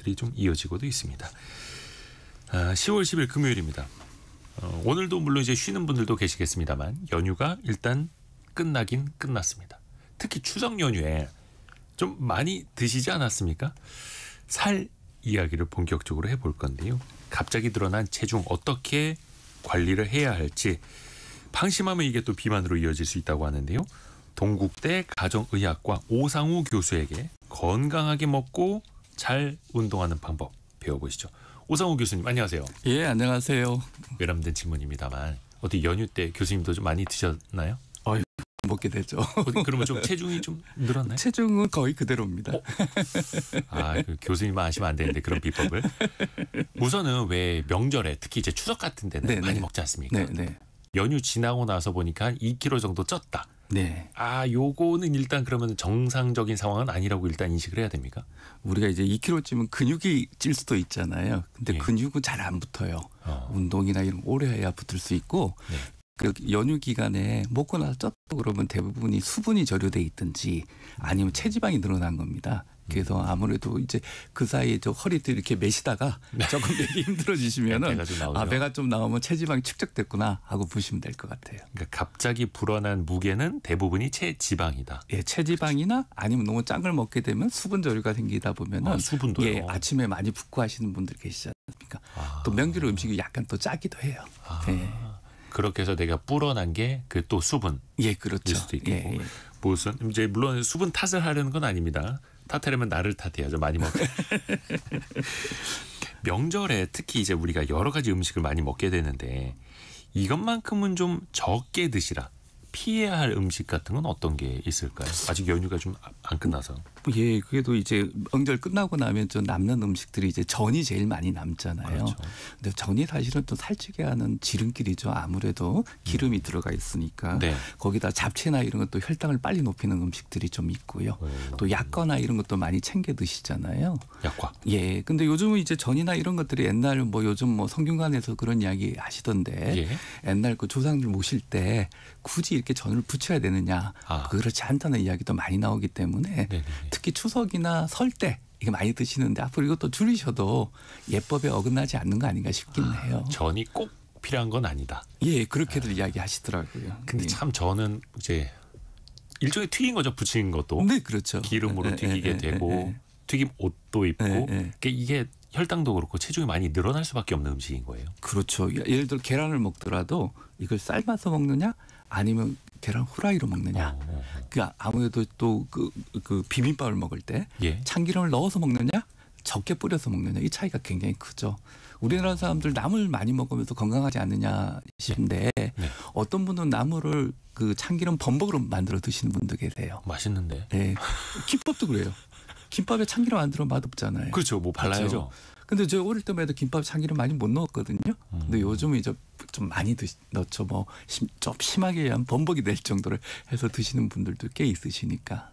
말씀들이 좀 이어지고도 있습니다. 10월 10일 금요일입니다. 오늘도 물론 이제 쉬는 분들도 계시겠습니다만 연휴가 일단 끝나긴 끝났습니다. 특히 추석 연휴에 좀 많이 드시지 않았습니까? 살 이야기를 본격적으로 해볼 건데요. 갑자기 드러난 체중 어떻게 관리를 해야 할지 방심하면 이게 또 비만으로 이어질 수 있다고 하는데요. 동국대 가정의학과 오상우 교수에게 건강하게 먹고 잘 운동하는 방법 배워보시죠. 오상우 교수님 안녕하세요. 예, 안녕하세요. 외람된 질문입니다만 어디 연휴 때 교수님도 좀 많이 드셨나요? 먹게 되죠. 그러면 좀 체중이 좀 늘었나요? 체중은 거의 그대로입니다. 그 교수님만 아시면 안 되는데 그런 비법을. 우선은 왜 명절에 특히 이제 추석 같은 데는 네네. 많이 먹지 않습니까? 네. 연휴 지나고 나서 보니까 한 2kg 정도 쪘다. 네. 요거는 일단 그러면 정상적인 상황은 아니라고 일단 인식을 해야 됩니까? 우리가 이제 2kg 찌면 근육이 찔 수도 있잖아요. 근데 예. 근육은 잘 안 붙어요. 운동이나 이런 거 오래 해야 붙을 수 있고 네. 그 연휴 기간에 먹고 나서 쪘다고 그러면 대부분이 수분이 절유돼 있든지 아니면 체지방이 늘어난 겁니다. 그래서 아무래도 이제 그 사이에 저 허리도 이렇게 매시다가 조금 내기 힘들어지시면은 배가 좀 나오죠. 배가 좀 나오면 체지방이 축적됐구나 하고 보시면 될 것 같아요. 그러니까 갑자기 불어난 무게는 대부분이 체지방이다. 예, 체지방이나 아니면 너무 짠 걸 먹게 되면 수분 저류가 생기다 보면은 수분도요. 예, 아침에 많이 붓고 하시는 분들 계시지 않습니까? 또 명절 음식이 약간 또 짜기도 해요. 예. 그렇게 해서 내가 불어난 게 그 또 수분일 예, 그렇죠. 수도 있겠고. 예. 무슨 이제 물론 수분 탓을 하려는 건 아닙니다. 탓하려면 나를 탓해야죠. 많이 먹. 명절에 특히 이제 우리가 여러 가지 음식을 많이 먹게 되는데 이것만큼은 좀 적게 드시라. 피해야 할 음식 같은 건 어떤 게 있을까요? 아직 연휴가 좀 안 끝나서. 예, 그래도 이제 명절 끝나고 나면 좀 남는 음식들이 이제 전이 제일 많이 남잖아요. 그렇죠. 근데 전이 사실은 또 살찌게 하는 지름길이죠. 아무래도 기름이 들어가 있으니까. 네. 거기다 잡채나 이런 것도 혈당을 빨리 높이는 음식들이 좀 있고요. 또 약과나 이런 것도 많이 챙겨 드시잖아요. 약과. 예. 근데 요즘은 이제 전이나 이런 것들이 옛날 뭐 요즘 뭐 성균관에서 그런 이야기 하시던데 예. 옛날 그 조상들 모실 때 굳이 이렇게 전을 부쳐야 되느냐. 그렇지 않다는 이야기도 많이 나오기 때문에 네네. 특히 추석이나 설 때 이게 많이 드시는데 앞으로 이것도 줄이셔도 예법에 어긋나지 않는 거 아닌가 싶기는 해요. 전이 꼭 필요한 건 아니다. 예, 그렇게들 이야기하시더라고요. 근데 예. 참 저는 이제 일종의 튀긴 거죠. 부치는 것도. 네, 그렇죠. 기름으로 튀기게 되고 튀김 옷도 입고 그러니까 이게 혈당도 그렇고 체중이 많이 늘어날 수밖에 없는 음식인 거예요. 그렇죠. 예를 들어 계란을 먹더라도 이걸 삶아서 먹느냐 아니면 계란 후라이로 먹느냐. 그 아무래도 또 그 비빔밥을 먹을 때 예. 참기름을 넣어서 먹느냐 적게 뿌려서 먹느냐 이 차이가 굉장히 크죠. 우리나라 사람들 나물 많이 먹으면서 건강하지 않느냐 싶은데 네. 어떤 분은 나물을 그 참기름 범벅으로 만들어 드시는 분도 계세요. 맛있는데. 네. 김밥도 그래요. 김밥에 참기름 안 들어면 맛없잖아요. 그렇죠. 뭐 발라야죠. 그렇죠. 근데 저 어릴 때만 해도 김밥 참기름 많이 못 넣었거든요. 근데 요즘은 이제 좀 많이 넣죠. 뭐 좀 심하게 한 범벅이 될 정도로 해서 드시는 분들도 꽤 있으시니까.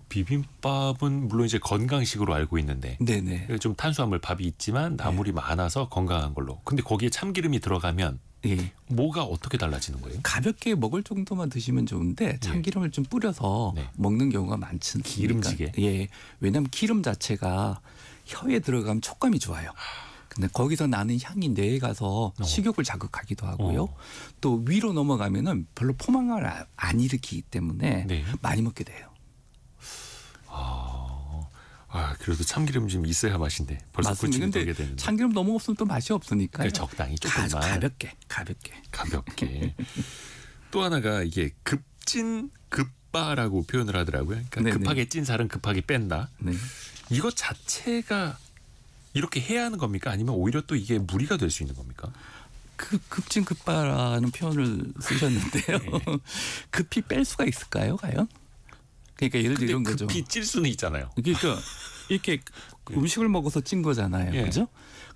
비빔밥은 물론 이제 건강식으로 알고 있는데 네네. 좀 탄수화물 밥이 있지만 나물이 많아서 건강한 걸로. 근데 거기에 참기름이 들어가면 예. 뭐가 어떻게 달라지는 거예요? 가볍게 먹을 정도만 드시면 좋은데 참기름을 좀 뿌려서 네. 먹는 경우가 많지 않습니까? 기름지게? 예. 왜냐하면 기름 자체가 혀에 들어가면 촉감이 좋아요. 근데 거기서 나는 향이 뇌에 가서 식욕을 자극하기도 하고요. 또 위로 넘어가면은 별로 포만감을 안 일으키기 때문에 네. 많이 먹게 돼요. 그래도 참기름 좀 있어야 맛인데 벌써 맞습니다. 부침이 근데 돌게 되는데. 참기름 너무 없으면 또 맛이 없으니까요. 적당히 조금만. 가볍게. 또 하나가 이게 급진 급바라고 표현을 하더라고요. 그러니까 네네. 급하게 찐 살은 급하게 뺀다. 네. 이것 자체가 이렇게 해야 하는 겁니까? 아니면 오히려 또 이게 무리가 될 수 있는 겁니까? 급진급바라는 표현을 쓰셨는데요. 급히 뺄 수가 있을까요, 과연? 그러니까 예를 들어 이런 거죠. 급히 찔 수는 있잖아요. 그러니까 이렇게 음식을 먹어서 찐 거잖아요. 예. 그죠?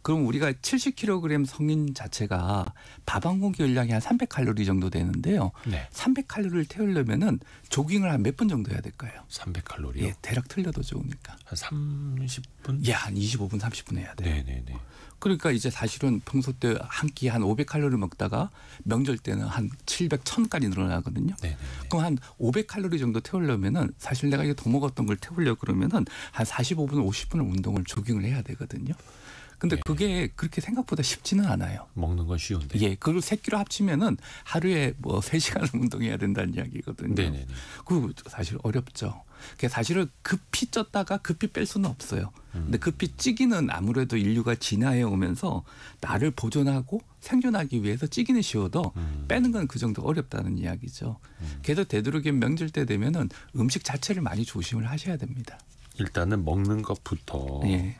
그럼 우리가 70kg 성인 자체가 밥 한 공기 열량이 한 300칼로리 정도 되는데요. 네. 300칼로리를 태우려면은 조깅을 한 몇 분 정도 해야 될까요? 300칼로리요? 예, 대략 틀려도 좋으니까. 한 30분? 예, 한 25분, 30분 해야 돼요. 네네네. 그러니까 이제 사실은 평소 때 한 끼 한 500칼로리 먹다가 명절 때는 한 700, 1000까지 늘어나거든요. 네네. 그럼 한 500칼로리 정도 태우려면은 사실 내가 이게 더 먹었던 걸 태우려고 그러면은 한 45분, 50분을 운동을 조깅을 해야 되거든요. 근데 네. 그게 그렇게 생각보다 쉽지는 않아요. 먹는 건 쉬운데. 예, 그걸 세 끼로 합치면은 하루에 뭐 3시간을 운동해야 된다는 이야기거든요. 네네네. 그 사실 어렵죠. 그 사실은 급히 쪘다가 급히 뺄 수는 없어요. 근데 급히 찌기는 아무래도 인류가 진화해 오면서 나를 보존하고 생존하기 위해서 찌기는 쉬워도 빼는 건 그 정도 어렵다는 이야기죠. 그래서 되도록이면 명절 때 되면은 음식 자체를 많이 조심을 하셔야 됩니다. 일단은 먹는 것부터. 예.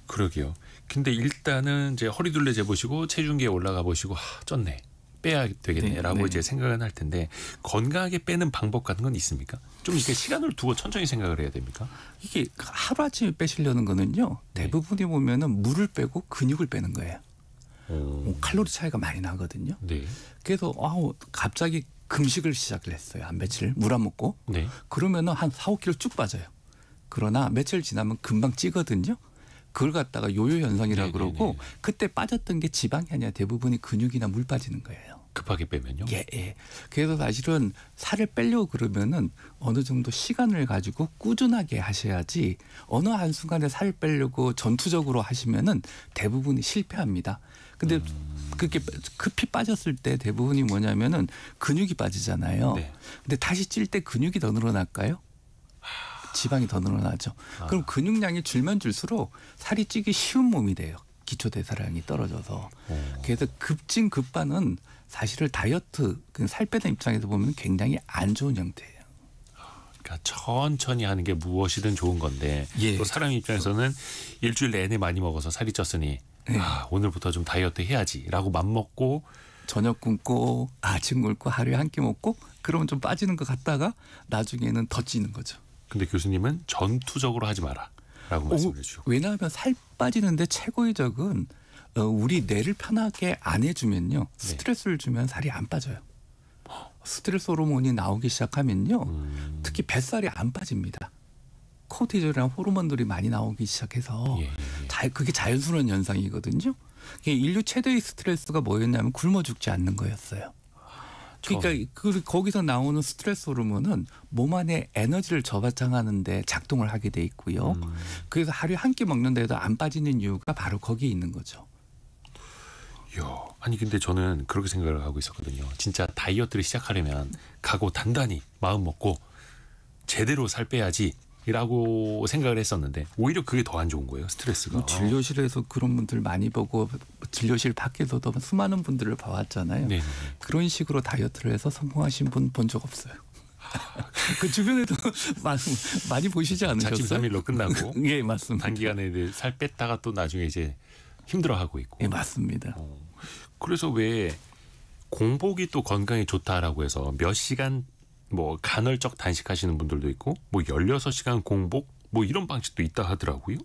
그러게요. 근데 일단은 이제 허리둘레 재보시고 체중계에 올라가 보시고 쪘네. 빼야 되겠네라고 네. 이제 생각은 할 텐데 건강하게 빼는 방법 같은 건 있습니까? 좀 이렇게 시간을 두고 천천히 생각을 해야 됩니까? 이게 하루아침에 빼시려는 거는요. 대부분이 보면은 물을 빼고 근육을 빼는 거예요. 칼로리 차이가 많이 나거든요. 네. 그래서 갑자기 금식을 시작을 했어요. 한 며칠 물 안 먹고. 네. 그러면은 한 4-5kg 쭉 빠져요. 그러나 며칠 지나면 금방 찌거든요. 그걸 갖다가 요요 현상이라고 네네네. 그러고 그때 빠졌던 게 지방이 아니라 대부분이 근육이나 물 빠지는 거예요. 급하게 빼면요. 예, 예. 그래서 사실은 살을 빼려고 그러면은 어느 정도 시간을 가지고 꾸준하게 하셔야지 어느 한순간에 살을 빼려고 전투적으로 하시면은 대부분이 실패합니다. 근데 그렇게 급히 빠졌을 때 대부분이 뭐냐면은 근육이 빠지잖아요. 네. 근데 다시 찔 때 근육이 더 늘어날까요? 지방이 더 늘어나죠. 그럼 근육량이 줄면 줄수록 살이 찌기 쉬운 몸이 돼요. 기초대사량이 떨어져서. 그래서 급진급반은 사실은 다이어트, 살 빼는 입장에서 보면 굉장히 안 좋은 형태예요. 그러니까 천천히 하는 게 무엇이든 좋은 건데 예, 또 사람 입장에서는 일주일 내내 많이 먹어서 살이 쪘으니 예. 오늘부터 좀 다이어트 해야지라고 맘먹고 저녁 굶고 아침 굶고 하루에 한 끼 먹고 그러면 좀 빠지는 것 같다가 나중에는 더 찌는 거죠. 근데 교수님은 전투적으로 하지 마라라고 말씀해 주셨고. 왜냐하면 살 빠지는데 최고의 적은 우리 뇌를 편하게 안 해주면요. 스트레스를 주면 살이 안 빠져요. 스트레스 호르몬이 나오기 시작하면요. 특히 뱃살이 안 빠집니다. 코르티졸이나 호르몬들이 많이 나오기 시작해서 그게 자연스러운 현상이거든요. 인류 최대의 스트레스가 뭐였냐면 굶어 죽지 않는 거였어요. 그러니까 거기서 나오는 스트레스 호르몬은 몸 안에 에너지를 저장하는 데 작동을 하게 돼 있고요. 그래서 하루에 한 끼 먹는데도 안 빠지는 이유가 바로 거기에 있는 거죠. 아니 근데 저는 그렇게 생각을 하고 있었거든요. 진짜 다이어트를 시작하려면 각오 단단히 마음 먹고 제대로 살 빼야지라고 생각을 했었는데 오히려 그게 더 안 좋은 거예요. 스트레스가. 진료실에서 그런 분들 많이 보고 진료실 밖에서도 수많은 분들을 봐왔잖아요. 네네. 그런 식으로 다이어트를 해서 성공하신 분 본 적 없어요. 그 주변에도 많이 보시지 않으셨어요? 자취3일로 끝나고 예, 맞습니다. 단기간에 살 뺐다가 또 나중에 이제 힘들어하고 있고. 예, 맞습니다. 그래서 왜 공복이 또 건강에 좋다라고 해서 몇 시간 뭐 간헐적 단식하시는 분들도 있고 뭐 16시간 공복 뭐 이런 방식도 있다 하더라고요.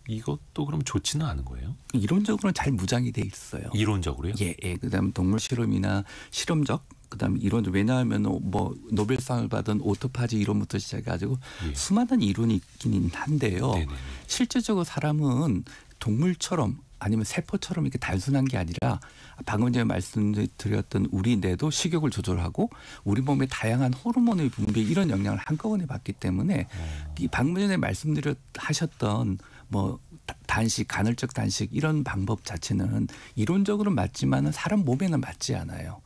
이것도 그럼 좋지는 않은 거예요? 이론적으로는 잘 무장이 돼 있어요. 이론적으로요? 예, 예. 그다음 동물 실험이나 실험적, 그다음 이론적. 왜냐하면 뭐 노벨상을 받은 오토파지 이론부터 시작해가지고 수많은 이론이 있기는 한데요. 네네네. 실제적으로 사람은 동물처럼 아니면 세포처럼 이렇게 단순한 게 아니라 방금 전에 말씀드렸던 우리 뇌도 식욕을 조절하고 우리 몸의 다양한 호르몬의 분비 이런 영향을 한꺼번에 받기 때문에 이 방금 전에 하셨던 뭐 단식, 간헐적 단식 이런 방법 자체는 이론적으로는 맞지만 사람 몸에는 맞지 않아요.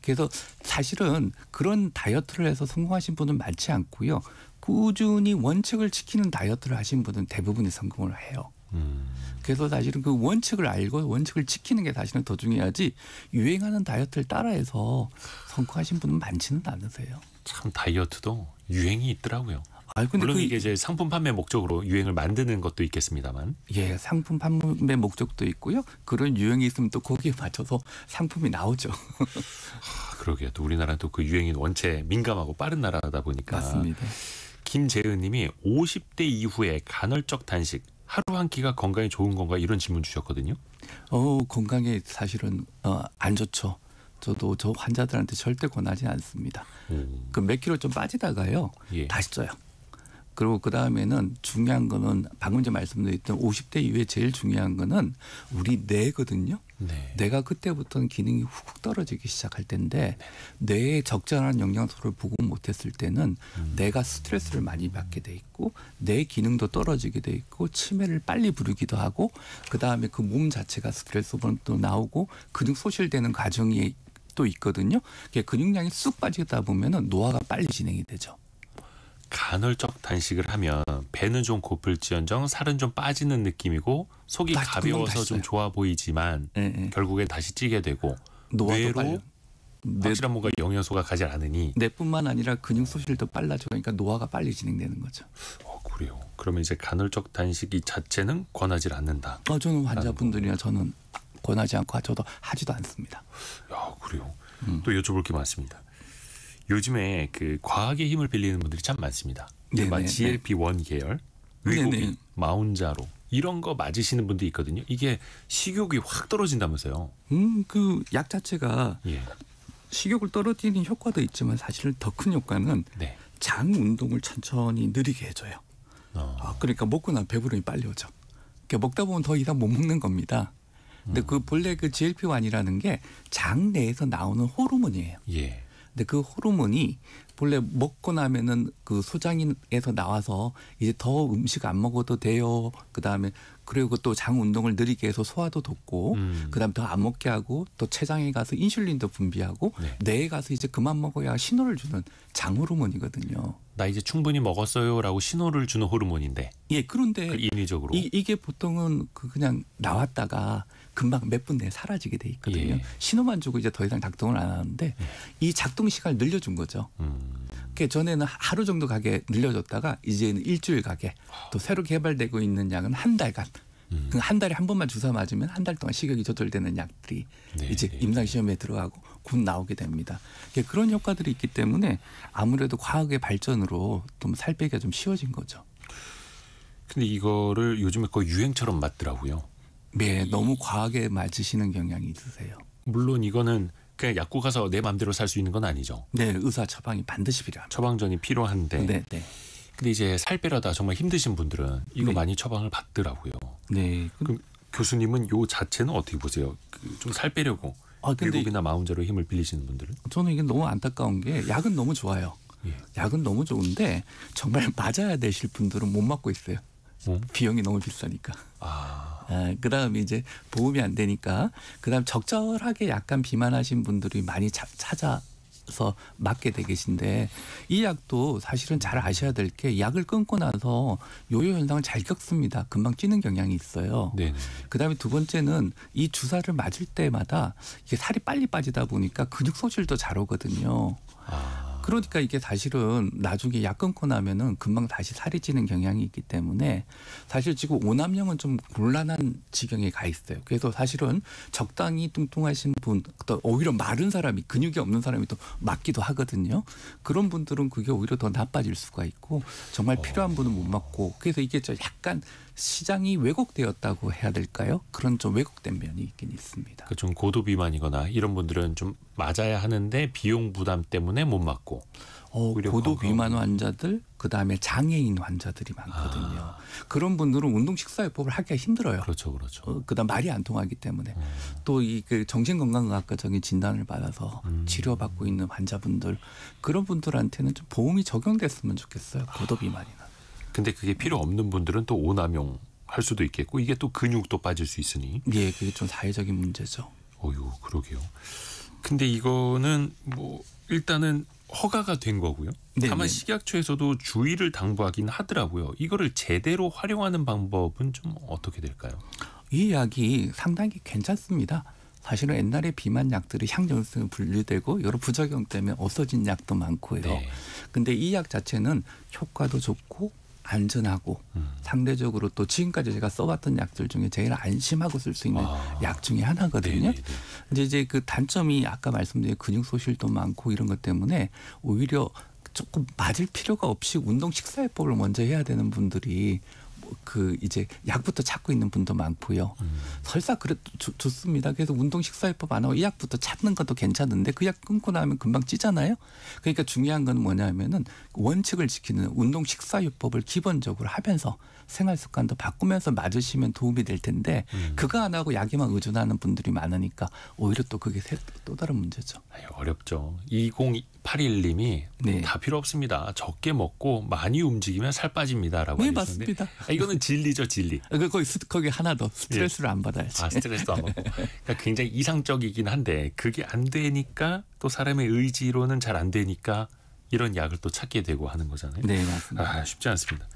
그래서 사실은 그런 다이어트를 해서 성공하신 분은 많지 않고요. 꾸준히 원칙을 지키는 다이어트를 하신 분은 대부분이 성공을 해요. 그래서 사실은 그 원칙을 알고 원칙을 지키는 게 사실은 더 중요하지 유행하는 다이어트를 따라해서 성공하신 분은 많지는 않으세요. 참 다이어트도 유행이 있더라고요. 근데 물론 이게 이제 상품 판매 목적으로 유행을 만드는 것도 있겠습니다만. 예, 상품 판매 목적도 있고요. 그런 유행이 있으면 또 거기에 맞춰서 상품이 나오죠. 그러게요. 또 우리나라는 또 그 유행이 원체 민감하고 빠른 나라다 보니까. 맞습니다. 김재은님이 50대 이후에 간헐적 단식 하루 한 끼가 건강에 좋은 건가 이런 질문 주셨거든요. 건강에 사실은 안 좋죠. 저도 저 환자들한테 절대 권하지 않습니다. 그 몇 킬로 좀 빠지다가요. 다시 쪄요. 그리고 그 다음에는 중요한 거는 방금 전에 말씀드렸던 50대 이후에 제일 중요한 거는 우리 뇌거든요. 네. 뇌가 그때부터는 기능이 훅 떨어지기 시작할 텐데 뇌에 적절한 영양소를 보급 못했을 때는 뇌가 스트레스를 많이 받게 돼 있고 뇌 기능도 떨어지게 돼 있고 치매를 빨리 부르기도 하고 그다음에 그 몸 자체가 스트레스로 또 나오고 근육 소실되는 과정이 또 있거든요. 근육량이 쑥 빠지다 보면은 노화가 빨리 진행이 되죠. 간헐적 단식을 하면 배는 좀 고플지언정 살은 좀 빠지는 느낌이고 속이 가벼워서 좀 좋아 보이지만 네. 결국에 다시 찌게 되고 노화도 빨리 확실한 뭔가 영양소가 가지 않으니 뇌뿐만 아니라 근육 소실도 빨라져 그러니까 노화가 빨리 진행되는 거죠. 그래요. 그러면 이제 간헐적 단식이 자체는 권하지 않는다. 저는 환자분들이나 저는 권하지 않고 저도 하지도 않습니다. 야, 그래요. 또 여쭤볼 게 많습니다. 요즘에 그 과학의 힘을 빌리는 분들이 참 많습니다. 일반 GLP-1 계열, 위고비, 마운자로 이런 거 맞으시는 분도 있거든요. 이게 식욕이 확 떨어진다면서요. 그 약 자체가 식욕을 떨어뜨리는 효과도 있지만 사실은 더 큰 효과는 장 운동을 천천히 느리게 해줘요. 그러니까 먹고 나면 배부름이 빨리 오죠. 그러니까 먹다 보면 더 이상 못 먹는 겁니다. 근데 그 본래 그 GLP-1이라는 게 장 내에서 나오는 호르몬이에요. 근데 그 호르몬이 본래 먹고 나면은 그 소장에서 나와서 이제 더 음식 안 먹어도 돼요. 그다음에 그리고 또 장 운동을 느리게 해서 소화도 돕고 그다음에 더 안 먹게 하고 또 췌장에 가서 인슐린도 분비하고 뇌에 가서 이제 그만 먹어야 신호를 주는 장 호르몬이거든요. 나 이제 충분히 먹었어요라고 신호를 주는 호르몬인데. 그런데 그 인위적으로 이게 보통은 그냥 나왔다가 금방 몇 분 내에 사라지게 돼 있거든요. 신호만 주고 이제 더 이상 작동을 안 하는데 이 작동 시간을 늘려준 거죠. 그 전에는 하루 정도 가게 늘려줬다가 이제는 일주일 가게 또 새로 개발되고 있는 약은 한 달간 한 달에 한 번만 주사 맞으면 한 달 동안 식욕이 조절되는 약들이 이제 임상 시험에 들어가고 곧 나오게 됩니다. 그런 효과들이 있기 때문에 아무래도 과학의 발전으로 좀 살 빼기가 좀 쉬워진 거죠. 근데 이거를 요즘에 거의 유행처럼 맞더라고요. 네, 너무 과하게 맞으시는 경향이 있으세요. 물론 이거는 그냥 약국 가서 내 마음대로 살 수 있는 건 아니죠. 네, 의사 처방이 반드시 필요합니다. 처방전이 필요한데. 근데 이제 살 빼려다 정말 힘드신 분들은 이거 많이 처방을 받더라고요. 그럼 교수님은 요 자체는 어떻게 보세요? 좀 살 빼려고 외국이나 마운자로 힘을 빌리시는 분들은? 저는 이게 너무 안타까운 게 약은 너무 좋아요. 약은 너무 좋은데 정말 맞아야 되실 분들은 못 맞고 있어요. 비용이 너무 비싸니까. 그다음에 이제 보험이 안 되니까 그다음 적절하게 약간 비만하신 분들이 많이 찾아서 맞게 되 계신데 이 약도 사실은 잘 아셔야 될 게 약을 끊고 나서 요요 현상을 잘 겪습니다. 금방 찌는 경향이 있어요. 그다음에 두 번째는 이 주사를 맞을 때마다 이게 살이 빨리 빠지다 보니까 근육 소실도 잘 오거든요. 그러니까 이게 사실은 나중에 약 끊고 나면은 금방 다시 살이 찌는 경향이 있기 때문에 사실 지금 오남용은 좀 곤란한 지경에 가 있어요. 그래서 사실은 적당히 뚱뚱하신 분, 또 오히려 마른 사람이 근육이 없는 사람이 또 맞기도 하거든요. 그런 분들은 그게 오히려 더 나빠질 수가 있고 정말 필요한 분은 못 맞고 그래서 이게 저 약간 시장이 왜곡되었다고 해야 될까요? 그런 좀 왜곡된 면이 있긴 있습니다. 좀 고도 비만이거나 이런 분들은 좀 맞아야 하는데 비용 부담 때문에 못 맞고. 고도 비만 환자들 그다음에 장애인 환자들이 많거든요. 그런 분들은 운동 식사요법을 하기가 힘들어요. 그렇죠. 그다음 말이 안 통하기 때문에 또 이 정신건강의학과적인 진단을 받아서 치료받고 있는 환자분들 그런 분들한테는 좀 보험이 적용됐으면 좋겠어요. 고도 비만이나. 근데 그게 필요 없는 분들은 또 오남용 할 수도 있겠고 이게 또 근육도 빠질 수 있으니. 그게 좀 사회적인 문제죠. 그러게요. 근데 이거는 뭐 일단은 허가가 된 거고요. 다만 식약처에서도 주의를 당부하긴 하더라고요. 이거를 제대로 활용하는 방법은 좀 어떻게 될까요? 이 약이 상당히 괜찮습니다. 사실은 옛날에 비만 약들이 향정성이 분리되고 여러 부작용 때문에 없어진 약도 많고요. 근데 이 약 자체는 효과도 좋고 안전하고 상대적으로 또 지금까지 제가 써봤던 약들 중에 제일 안심하고 쓸 수 있는 약 중에 하나거든요. 근데 이제 그 단점이 아까 말씀드린 근육 소실도 많고 이런 것 때문에 오히려 조금 맞을 필요가 없이 운동 식사요법을 먼저 해야 되는 분들이 그 이제 약부터 찾고 있는 분도 많고요. 설사 그래도 좋습니다. 그래서 운동 식사요법 안 하고 이 약부터 찾는 것도 괜찮은데 그 약 끊고 나면 금방 찌잖아요. 그러니까 중요한 건 뭐냐면은 원칙을 지키는 운동 식사요법을 기본적으로 하면서 생활 습관도 바꾸면서 맞으시면 도움이 될 텐데 그거 안 하고 약에만 의존하는 분들이 많으니까 오히려 또 그게 또 다른 문제죠. 아유, 어렵죠. 2081님이 네. 다 필요 없습니다. 적게 먹고 많이 움직이면 살 빠집니다라고 네, 하셨는데 맞습니다. 이거는 진리죠, 진리. 거기 하나 더 스트레스를 안 받아야지. 아, 스트레스도 안 받고. 그러니까 굉장히 이상적이긴 한데 그게 안 되니까 또 사람의 의지로는 잘 안 되니까 이런 약을 또 찾게 되고 하는 거잖아요. 네, 맞습니다. 아, 쉽지 않습니다.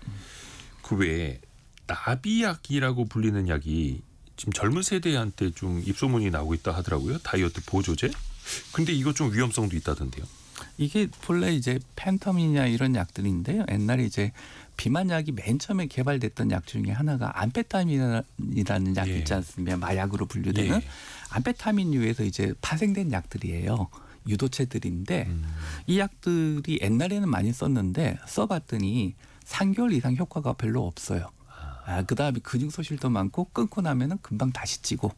그 외에 나비약이라고 불리는 약이 지금 젊은 세대한테 좀 입소문이 나오고 있다 하더라고요. 다이어트 보조제. 근데 이거 좀 위험성도 있다던데요. 이게 본래 이제 펜텀이냐 이런 약들인데요. 옛날에 이제 비만약이 맨 처음에 개발됐던 약 중에 하나가 암페타민이라는 약이 예. 있지 않습니까? 마약으로 분류되는 예. 암페타민류에서 이제 파생된 약들이에요. 유도체들인데 이 약들이 옛날에는 많이 썼는데 써봤더니 3개월 이상 효과가 별로 없어요. 그다음에 근육 소실도 많고 끊고 나면은 금방 다시 찌고.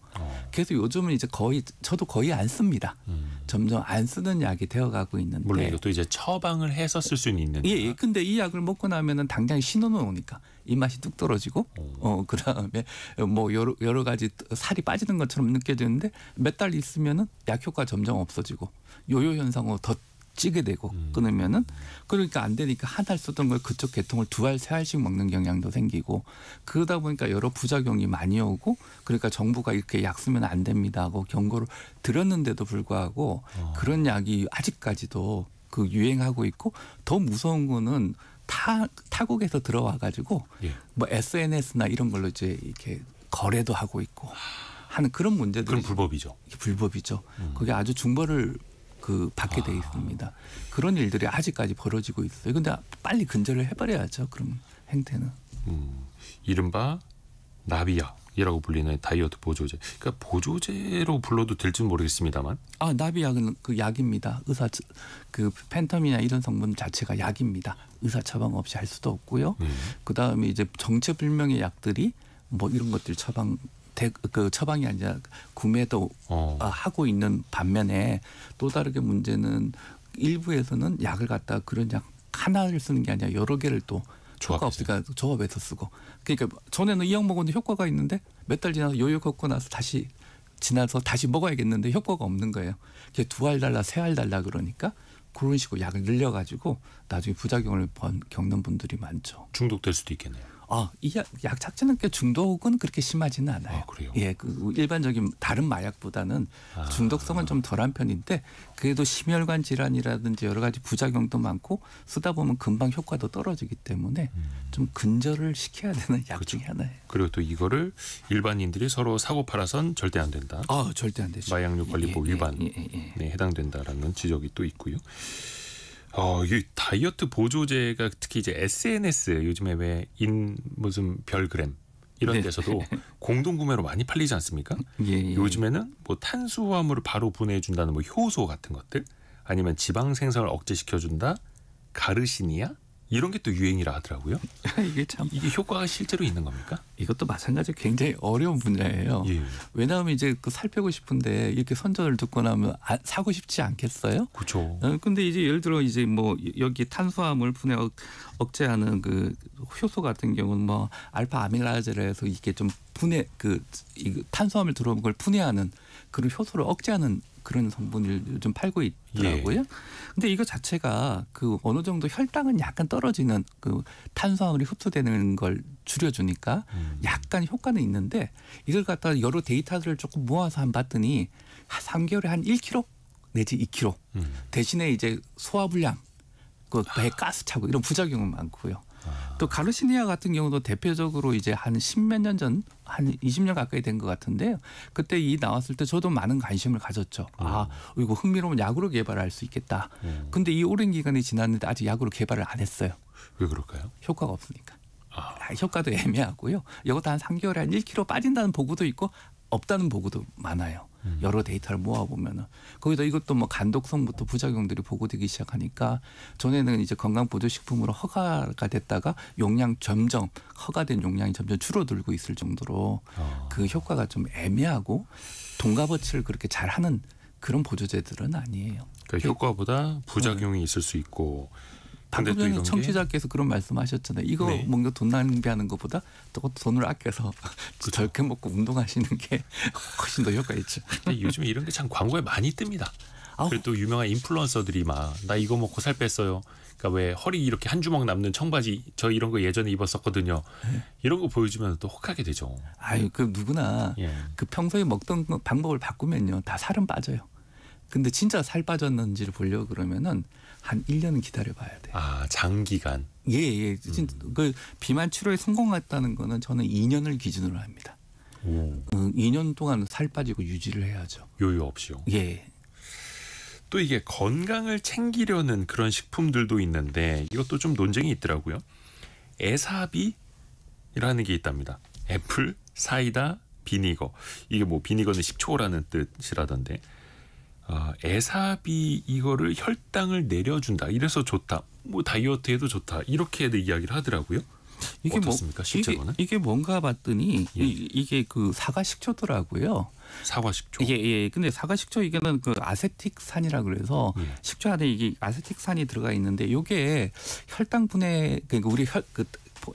그래서 요즘은 이제 저도 거의 안 씁니다. 점점 안 쓰는 약이 되어가고 있는데. 물론 이것도 이제 처방을 해서 쓸 수는 있는. 예. 근데 이 약을 먹고 나면은 당장 신호는 오니까 입맛이 뚝 떨어지고, 그다음에 뭐 여러 가지 살이 빠지는 것처럼 느껴지는데 몇 달 있으면은 약 효과 점점 없어지고 요요 현상으로 더 찌게 되고 끊으면은 그러니까 안 되니까 한 알 쓰던 걸 그쪽 계통을 2알, 3알씩 먹는 경향도 생기고 그러다 보니까 여러 부작용이 많이 오고 그러니까 정부가 이렇게 약 쓰면 안 됩니다 하고 경고를 드렸는데도 불구하고 그런 약이 아직까지도 그 유행하고 있고 더 무서운 거는 타국에서 들어와 가지고 예. 뭐 SNS나 이런 걸로 이제 이렇게 거래도 하고 있고 하는 그런 문제들이 그럼 불법이죠. 불법이죠. 그게 아주 중벌을 받게 돼 있습니다. 그런 일들이 아직까지 벌어지고 있어요. 근데 빨리 근절을 해버려야죠. 그럼 행태는. 이른바 나비약이라고 불리는 다이어트 보조제. 그러니까 보조제로 불러도 될지는 모르겠습니다만. 나비약은 그 약입니다. 그 펜텀이나 이런 성분 자체가 약입니다. 의사 처방 없이 할 수도 없고요. 그 다음에 이제 정체불명의 약들이 뭐 이런 것들 처방이 아니라 구매도 하고 있는 반면에 또 다르게 문제는 일부에서는 약을 갖다가 그런 약 하나를 쓰는 게 아니라 여러 개를 또 효과 없으니까 조합해서 쓰고 그러니까 전에는 이 약 먹었는데 효과가 있는데 몇 달 지나서 요요 걷고 나서 다시 먹어야겠는데 효과가 없는 거예요. 그게 2알 달라 3알 달라 그러니까 그런 식으로 약을 늘려가지고 나중에 부작용을 겪는 분들이 많죠. 중독될 수도 있겠네요. 이 약 자체는 중독은 그렇게 심하지는 않아요. 그래요? 예, 그 일반적인 다른 마약보다는 중독성은 좀 덜한 편인데 그래도 심혈관 질환이라든지 여러 가지 부작용도 많고 쓰다 보면 금방 효과도 떨어지기 때문에 좀 근절을 시켜야 되는 약 그렇죠. 중에 하나예요. 그리고 또 이거를 일반인들이 서로 사고 팔아선 절대 안 된다. 절대 안 되죠. 마약류 관리법 위반에 해당된다라는 지적이 또 있고요. 이 다이어트 보조제가 특히 이제 SNS 요즘에 왜 무슨 별그램 이런 데서도 공동 구매로 많이 팔리지 않습니까? 요즘에는 뭐 탄수화물을 바로 분해해준다는 뭐 효소 같은 것들 아니면 지방 생성을 억제시켜준다 가르시니아 이런 게 또 유행이라 하더라고요. 이게 효과가 실제로 있는 겁니까? 이것도 마찬가지로 굉장히 어려운 분야예요. 왜냐하면 이제 살 빼고 싶은데 이렇게 선전을 듣고 나면 사고 싶지 않겠어요? 그렇죠. 근데 이제 예를 들어 이제 뭐 여기 탄수화물 분해 억제하는 그 효소 같은 경우는 뭐 알파 아밀라제라 해서 이게 좀 분해 탄수화물 들어온 걸 분해하는 그런 효소를 억제하는 그런 성분을 요즘 팔고 있더라고요. 근데 이거 자체가 그 어느 정도 혈당은 약간 떨어지는 그 탄수화물이 흡수되는 걸 줄여주니까 약간 효과는 있는데 이걸 갖다가 여러 데이터들을 조금 모아서 봤더니 3개월에 한 1kg 내지 2kg 대신에 이제 소화불량, 배 가스 차고 이런 부작용은 많고요. 또 가르시니아 같은 경우도 대표적으로 이제 한 10몇 년 전, 한 20년 가까이 된 것 같은데요. 그때 이 나왔을 때 저도 많은 관심을 가졌죠. 이거 흥미로운 약으로 개발할 수 있겠다. 근데 이 오랜 기간이 지났는데 아직 약으로 개발을 안 했어요. 왜 그럴까요? 효과가 없으니까. 효과도 애매하고요. 이것도 한 3개월에 한 1kg 빠진다는 보고도 있고 없다는 보고도 많아요. 여러 데이터를 모아보면은 거기다 이것도 뭐 간독성부터 부작용들이 보고되기 시작하니까 전에는 이제 건강보조식품으로 허가가 됐다가 용량 점점 허가된 용량이 점점 줄어들고 있을 정도로 그 효과가 좀 애매하고 돈값어치를 그렇게 잘하는 그런 보조제들은 아니에요. 그러니까 효과보다 부작용이 있을 수 있고. 방금 전에 청취자께서 그런 말씀하셨잖아요. 이거 네. 뭔가 돈 낭비하는 것보다 또 돈을 아껴서 절게 먹고 운동하시는 게 훨씬 더 효과 있죠. 근데 요즘에 이런 게 참 광고에 많이 뜹니다. 그리고 또 유명한 인플루언서들이 막 나 이거 먹고 살 뺐어요. 그러니까 왜 허리 이렇게 한 주먹 남는 청바지 저 이런 거 예전에 입었었거든요. 이런 거 보여주면 또 혹하게 되죠. 아유, 그 누구나 예. 그 평소에 먹던 방법을 바꾸면요 다 살은 빠져요. 근데 진짜 살 빠졌는지를 보려고 그러면은 한 1년은 기다려봐야 돼요. 아, 장기간. 예. 진짜 그 비만 치료에 성공했다는 거는 저는 2년을 기준으로 합니다. 오. 2년 동안 살 빠지고 유지를 해야죠. 요요 없이요. 예. 또 이게 건강을 챙기려는 그런 식품들도 있는데 이것도 좀 논쟁이 있더라고요. 에사비라는 게 있답니다. 애플, 사이다, 비니거. 이게 뭐 비니거는 식초라는 뜻이라던데. 에사비 이거를 혈당을 내려준다. 이래서 좋다. 뭐 다이어트에도 좋다. 이렇게들 이야기를 하더라고요. 이게 어떻습니까? 실제로는? 이게 뭔가 봤더니 예. 이게 그 사과 식초더라고요. 사과 식초. 예. 근데 사과 식초 이게는 그 아세틱산이라 그래서 예. 식초 안에 이게 아세틱산이 들어가 있는데 이게 혈당 분해 그러니까 우리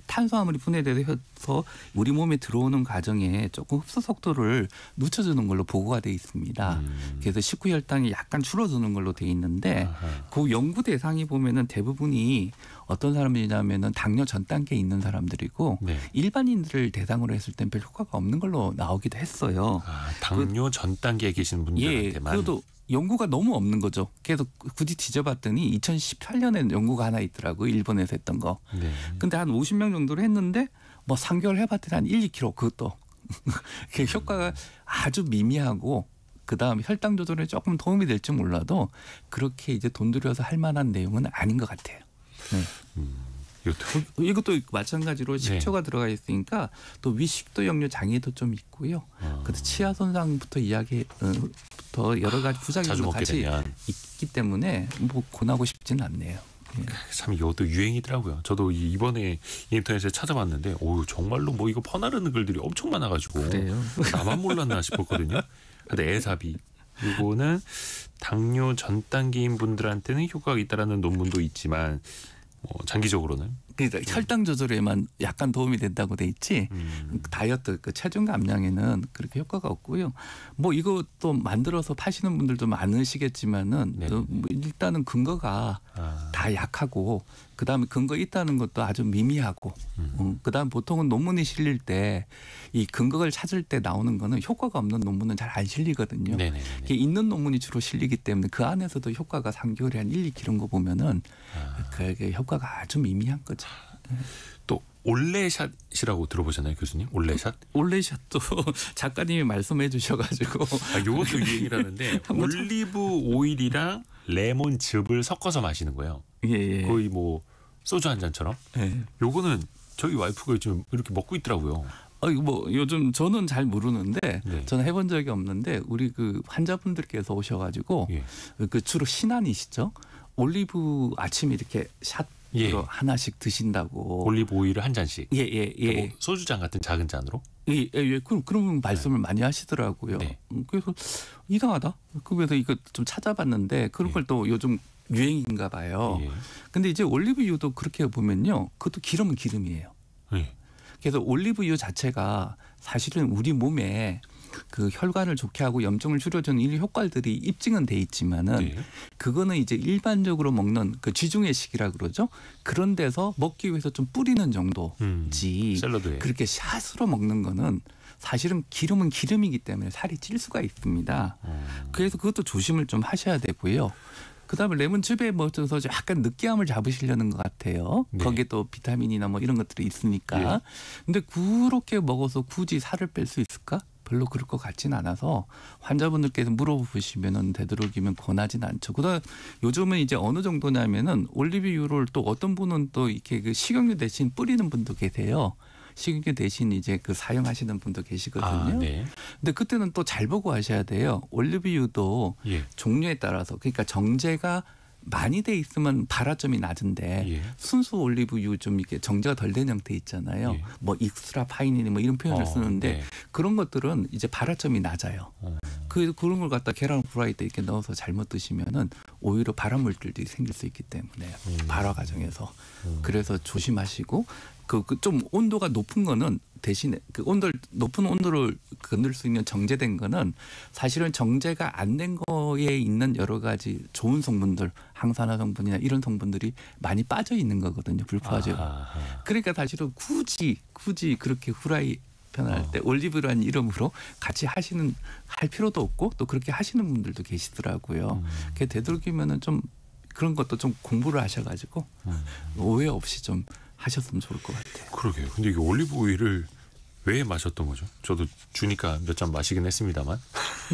탄수화물이 분해돼서 우리 몸에 들어오는 과정에 조금 흡수 속도를 늦춰주는 걸로 보고가 돼 있습니다. 그래서 식후 혈당이 약간 줄어드는 걸로 돼 있는데 아하. 그 연구 대상이 보면은 대부분이 어떤 사람들이냐면은 당뇨 전 단계에 있는 사람들이고 네. 일반인들을 대상으로 했을 땐 별 효과가 없는 걸로 나오기도 했어요. 당뇨 전 단계에 계신 분들한테만. 그래도 연구가 너무 없는 거죠. 그래서 굳이 뒤져봤더니 2018년에 연구가 하나 있더라고요. 일본에서 했던 거. 네. 근데 한 50명 정도를 했는데 뭐 3개월 해봤더니 한 1, 2kg 그것도 그 효과가 아주 미미하고 그다음에 혈당 조절에 조금 도움이 될지 몰라도 그렇게 이제 돈 들여서 할 만한 내용은 아닌 것 같아요. 네. 이것도 마찬가지로 식초가 들어가 있으니까 또 위식도 역류 장애도 좀 있고요. 그래서 치아 손상부터 부터 여러 가지 부작용도 같이 되면. 있기 때문에 뭐 권하고 싶지는 않네요. 예. 참 이것도 유행이더라고요. 저도 이번에 인터넷에 찾아봤는데 정말로 뭐 이거 퍼나르는 글들이 엄청 많아가지고 그래요? 나만 몰랐나 싶었거든요. 근데 에사비 이거는 당뇨 전 단계인 분들한테는 효과가 있다라는 논문도 있지만 장기적으로는 그러니까 혈당 조절에만 약간 도움이 된다고 돼 있지 다이어트 그 체중 감량에는 그렇게 효과가 없고요. 뭐 이것도 만들어서 파시는 분들도 많으시겠지만은 네. 일단은 근거가 다 약하고 그다음에 근거 있다는 것도 아주 미미하고 그다음 보통은 논문이 실릴 때 이 근거를 찾을 때 나오는 거는 효과가 없는 논문은 잘 안 실리거든요. 네네네. 있는 논문이 주로 실리기 때문에 그 안에서도 효과가 3개월에 한 1, 2kg 거 보면은 그게 효과가 아주 미미한 거죠. 또 올레샷이라고 들어보셨나요, 교수님? 올레샷? 올레샷도 작가님이 말씀해 주셔가지고 이것도 유행이라는데 올리브 오일이랑 레몬즙을 섞어서 마시는 거예요. 예. 거의 뭐 소주 한 잔처럼. 예. 요거는 저희 와이프가 지금 이렇게 먹고 있더라고요. 이거 뭐 요즘 저는 잘 모르는데 네. 저는 해본 적이 없는데 우리 그 환자분들께서 오셔가지고 예. 그 주로 신안이시죠? 올리브 아침에 이렇게 샷으로 예. 하나씩 드신다고. 올리브 오일을 한 잔씩. 예. 뭐 소주잔 같은 작은 잔으로. 예. 그런 말씀을 많이 하시더라고요. 네. 그래서 이상하다. 그래서 이거 좀 찾아봤는데 그런 걸 또 요즘 유행인가 봐요. 예. 근데 이제 올리브유도 그렇게 보면요. 그것도 기름은 기름이에요. 예. 그래서 올리브유 자체가 사실은 우리 몸에 그 혈관을 좋게 하고 염증을 줄여주는 이 효과들이 입증은 돼 있지만은 네. 그거는 이제 일반적으로 먹는 그 쥐중회식이라 그러죠. 그런 데서 먹기 위해서 좀 뿌리는 정도지. 샐러드에. 그렇게 샷으로 먹는 거는 사실은 기름은 기름이기 때문에 살이 찔 수가 있습니다. 그래서 그것도 조심을 좀 하셔야 되고요. 그다음에 레몬즙에 먹어서 약간 느끼함을 잡으시려는 것 같아요. 네. 거기에 또 비타민이나 뭐 이런 것들이 있으니까. 예. 근데 그렇게 먹어서 굳이 살을 뺄 수 있을까? 별로 그럴 것 같진 않아서 환자분들께서 물어보시면은 되도록이면 권하진 않죠. 그다음 요즘은 이제 어느 정도냐면은 올리브유를 또 어떤 분은 또 이렇게 그 식용유 대신 뿌리는 분도 계세요. 식용유 대신 이제 그 사용하시는 분도 계시거든요. 네. 근데 그때는 또 잘 보고 하셔야 돼요. 올리브유도 예. 종류에 따라서 그러니까 정제가 많이 돼 있으면 발화점이 낮은데 예. 순수 올리브유 좀 이렇게 정제가 덜 된 형태 있잖아요. 예. 뭐 익스트라 파인이니 뭐 이런 표현을 쓰는데 네. 그런 것들은 이제 발화점이 낮아요. 그런 걸 갖다 계란 후라이드 이렇게 넣어서 잘못 드시면은 오히려 발암물질들이 생길 수 있기 때문에 발화 과정에서 그래서 조심하시고 그 좀 온도가 높은 거는 대신에 그 높은 온도를 건들 수 있는 정제된 거는 사실은 정제가 안 된 거에 있는 여러 가지 좋은 성분들, 항산화 성분이나 이런 성분들이 많이 빠져 있는 거거든요. 불포화제. 그러니까 사실은 굳이 그렇게 후라이 표현할 때 올리브유라는 이름으로 같이 할 필요도 없고 또 그렇게 하시는 분들도 계시더라고요. 그게 되도록이면은 좀 그런 것도 좀 공부를 하셔가지고 오해 없이 좀 하셨으면 좋을 것 같아요. 그러게요. 근데 이게 올리브 오일을 왜 마셨던 거죠? 저도 주니까 몇 잔 마시긴 했습니다만.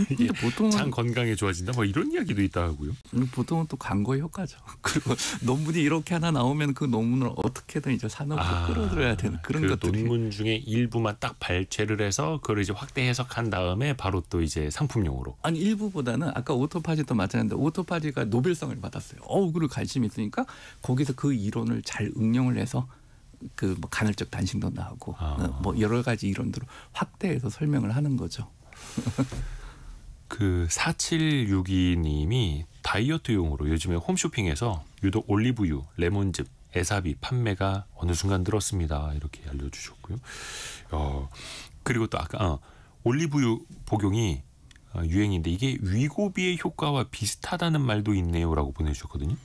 근데 보통은 장 건강에 좋아진다 뭐 이런 이야기도 있다 하고요. 보통은 또 광고의 효과죠. 그리고 논문이 이렇게 하나 나오면 그 논문을 어떻게든 이제 산업으로 끌어들여야 되는 그런 그 것들이. 논문 중에 일부만 딱 발췌를 해서 그걸 이제 확대 해석한 다음에 바로 또 이제 상품용으로. 아니 일부보다는 아까 오토파지도 마찬가지인데 오토파지가 노벨상을 받았어요. 그리고 관심이 있으니까 거기서 그 이론을 잘 응용을 해서 그 뭐 간헐적 단식도 나오고 뭐 여러 가지 이론들을 확대해서 설명을 하는 거죠. 그 4762님이 다이어트용으로 요즘에 홈쇼핑에서 유독 올리브유, 레몬즙, 에사비 판매가 어느 순간 늘었습니다. 이렇게 알려주셨고요. 그리고 또 아까 올리브유 복용이 유행인데 이게 위고비의 효과와 비슷하다는 말도 있네요라고 보내주셨거든요.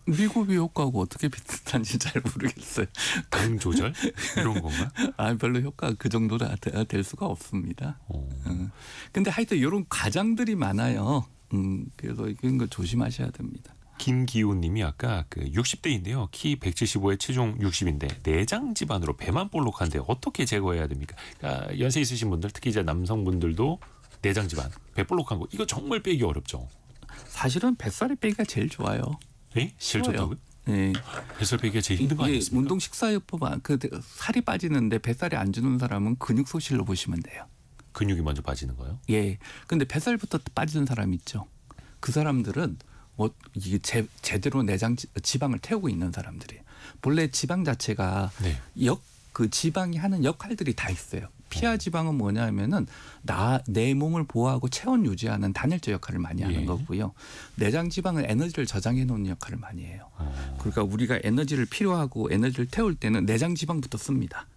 위고비 효과하고 어떻게 비슷한지 잘 모르겠어요. 당 조절 이런 건가? 별로 효과가 그 정도로 될 수가 없습니다. 근데 하여튼 이런 과장들이 많아요. 그래서 이런 거 조심하셔야 됩니다. 김기호님이 아까 그 60대인데요. 키 175에 체중 60인데 내장 질환으로 배만 볼록한데 어떻게 제거해야 됩니까? 그러니까 연세 있으신 분들 특히 이제 남성분들도 내장 질환, 배 볼록한 거 이거 정말 빼기 어렵죠. 사실은 뱃살이 빼기가 제일 좋아요. 네? 제일 좋다고요? 네. 뱃살 빼기가 제일 힘든 거 아니겠습니까? 운동 식사요법 살이 빠지는데 뱃살이 안 주는 사람은 근육 소실로 보시면 돼요. 근육이 먼저 빠지는 거요? 예. 근데 뱃살부터 빠지는 사람 있죠. 그 사람들은 이게 제대로 내장 지방을 태우고 있는 사람들이에요. 본래 지방 자체가 네. 그 지방이 하는 역할들이 다 있어요. 피하 지방은 뭐냐면은 내 몸을 보호하고 체온 유지하는 단열재 역할을 많이 하는 거고요. 내장 지방은 에너지를 저장해 놓는 역할을 많이 해요. 그러니까 우리가 에너지를 필요하고 에너지를 태울 때는 내장 지방부터 씁니다.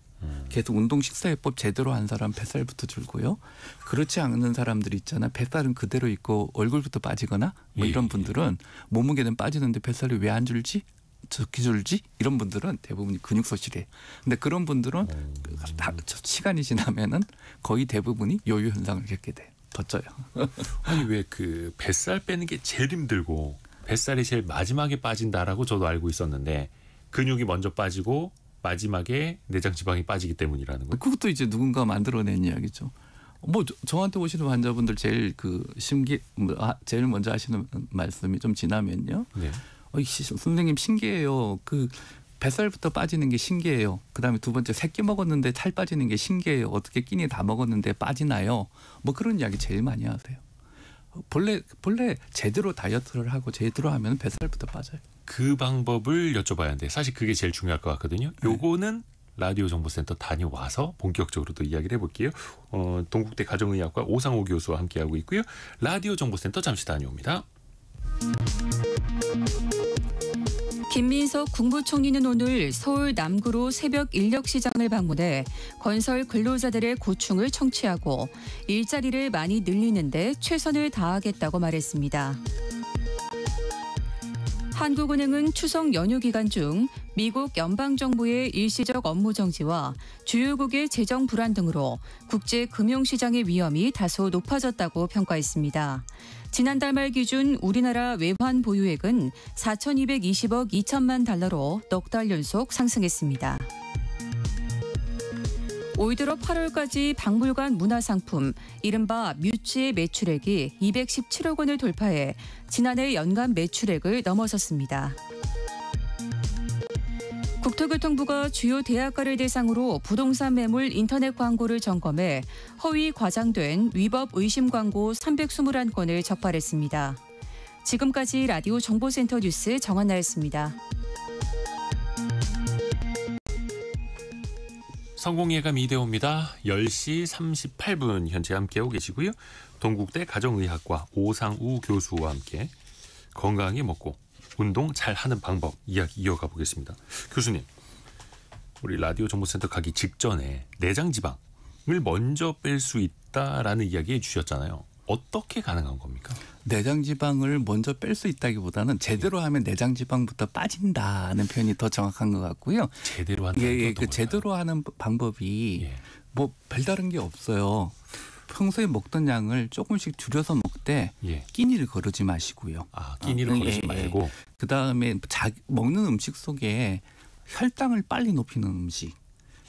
계속 운동 식사요법 제대로 한 사람 뱃살부터 줄고요. 그렇지 않은 사람들 있잖아. 뱃살은 그대로 있고 얼굴부터 빠지거나 뭐 이런 분들은 몸무게는 빠지는데 뱃살이 왜 안 줄지? 적게 줄지? 이런 분들은 대부분이 근육 소실이에요. 근데 그런 분들은 시간이 지나면은 거의 대부분이 요요 현상을 겪게 돼요. 더 쪄요. 아니 왜 그 뱃살 빼는 게 제일 힘들고 뱃살이 제일 마지막에 빠진다라고 저도 알고 있었는데 근육이 먼저 빠지고 마지막에 내장 지방이 빠지기 때문이라는 거예요. 그것도 이제 누군가 만들어낸 이야기죠. 뭐 저한테 오시는 환자분들 제일 제일 먼저 하시는 말씀이 좀 지나면요. 네. 선생님 신기해요. 그 뱃살부터 빠지는 게 신기해요. 그다음에 두 번째 새끼 먹었는데 살 빠지는 게 신기해요. 어떻게 끼니 다 먹었는데 빠지나요? 뭐 그런 이야기 제일 많이 하세요. 본래 제대로 다이어트를 하고 제대로 하면 뱃살부터 빠져요. 그 방법을 여쭤봐야 하는데 사실 그게 제일 중요할 것 같거든요. 요거는 라디오 정보센터 다녀와서 본격적으로 또 이야기를 해볼게요. 동국대 가정의학과 오상호 교수와 함께하고 있고요. 라디오 정보센터 잠시 다녀옵니다. 김민석 국무총리는 오늘 서울 남구로 새벽 인력시장을 방문해 건설 근로자들의 고충을 청취하고 일자리를 많이 늘리는 데 최선을 다하겠다고 말했습니다. 한국은행은 추석 연휴 기간 중 미국 연방정부의 일시적 업무 정지와 주요국의 재정 불안 등으로 국제 금융시장의 위험이 다소 높아졌다고 평가했습니다. 지난달 말 기준 우리나라 외환 보유액은 4,220억 2천만 달러로 넉 달 연속 상승했습니다. 올 들어 8월까지 박물관 문화상품 이른바 뮤지의 매출액이 217억 원을 돌파해 지난해 연간 매출액을 넘어섰습니다. 국토교통부가 주요 대학가를 대상으로 부동산 매물 인터넷 광고를 점검해 허위 과장된 위법 의심 광고 321건을 적발했습니다. 지금까지 라디오 정보센터 뉴스 정한나였습니다. 성공예감 이대호입니다. 10시 38분 현재 함께하고 계시고요. 동국대 가정의학과 오상우 교수와 함께 건강하게 먹고 운동 잘하는 방법 이야기 이어가 보겠습니다. 교수님, 우리 라디오 정보센터 가기 직전에 내장 지방을 먼저 뺄 수 있다라는 이야기 해주셨잖아요. 어떻게 가능한 겁니까? 내장 지방을 먼저 뺄 수 있다기보다는 제대로 하면 내장 지방부터 빠진다는 표현이 더 정확한 것 같고요. 제대로 한다는 그 제대로 하는 방법이 뭐 별다른 게 없어요. 평소에 먹던 양을 조금씩 줄여서 먹되 끼니를 거르지 마시고요. 끼니를 거르지 말고. 그다음에 먹는 음식 속에 혈당을 빨리 높이는 음식.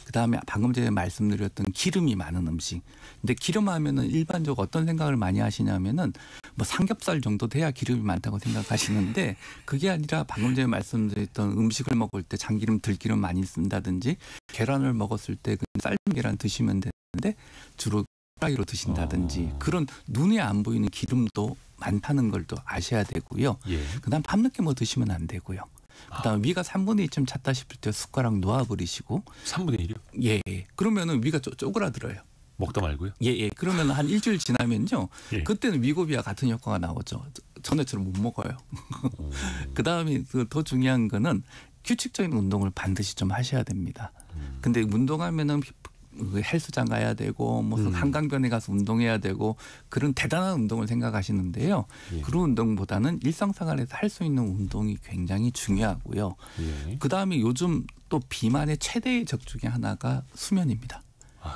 그다음에 방금 전에 말씀드렸던 기름이 많은 음식. 근데 기름 하면은 일반적으로 어떤 생각을 많이 하시냐면은 뭐 삼겹살 정도 돼야 기름이 많다고 생각하시는데 그게 아니라 방금 전에 말씀드렸던 음식을 먹을 때 참기름, 들기름 많이 쓴다든지 계란을 먹었을 때 그 삶은 계란 드시면 되는데 주로 후라이로 드신다든지 그런 눈에 안 보이는 기름도 많다는 걸 또 아셔야 되고요. 그다음 밤늦게 뭐 드시면 안 되고요. 그다음에 위가 3분의 2쯤 찼다 싶을 때 숟가락 놓아버리시고 3분의 1이요? 예. 그러면은 위가 쪼그라들어요. 먹다 말고요? 예. 그러면 한 일주일 지나면요. 그때는 위고비와 같은 효과가 나오죠. 전에처럼 못 먹어요. 그다음에 더 중요한 거는 규칙적인 운동을 반드시 좀 하셔야 됩니다. 근데 운동하면은 헬스장 가야 되고 무슨 한강변에 가서 운동해야 되고 그런 대단한 운동을 생각하시는데요. 그런 운동보다는 일상생활에서 할 수 있는 운동이 굉장히 중요하고요. 그다음에 요즘 또 비만의 최대의 적 중에 하나가 수면입니다.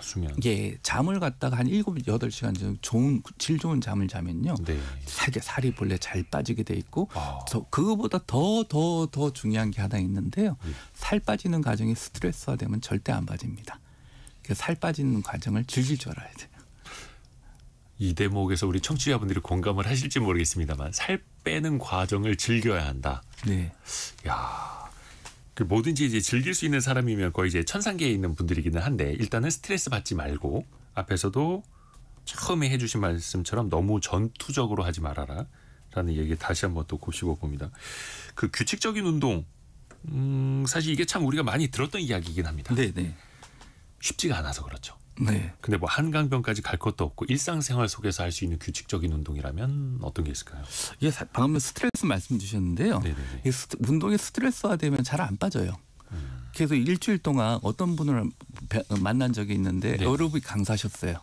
수면. 잠을 갖다가 한 7, 8시간 정도 질 좋은 잠을 자면요. 살이 본래 잘 빠지게 돼 있고 그거보다 더 중요한 게 하나 있는데요. 살 빠지는 과정이 스트레스화되면 절대 안 빠집니다. 살 빠지는 과정을 즐길 줄 알아야 돼요. 이 대목에서 우리 청취자분들이 공감을 하실지 모르겠습니다만 살 빼는 과정을 즐겨야 한다. 네. 야, 뭐든지 이제 즐길 수 있는 사람이면 거의 이제 천상계에 있는 분들이기는 한데 일단은 스트레스 받지 말고 앞에서도 처음에 해주신 말씀처럼 너무 전투적으로 하지 말아라라는 얘기 다시 한번 또 곱씹어 봅니다. 그 규칙적인 운동, 사실 이게 참 우리가 많이 들었던 이야기이긴 합니다. 네. 쉽지가 않아서 그렇죠. 네. 근데 뭐 한강변까지 갈 것도 없고 일상생활 속에서 할 수 있는 규칙적인 운동이라면 어떤 게 있을까요? 방금 스트레스 말씀 주셨는데요. 운동이 스트레스화되면 잘 안 빠져요. 그래서 일주일 동안 어떤 분을 만난 적이 있는데 에어로빅 강사셨어요.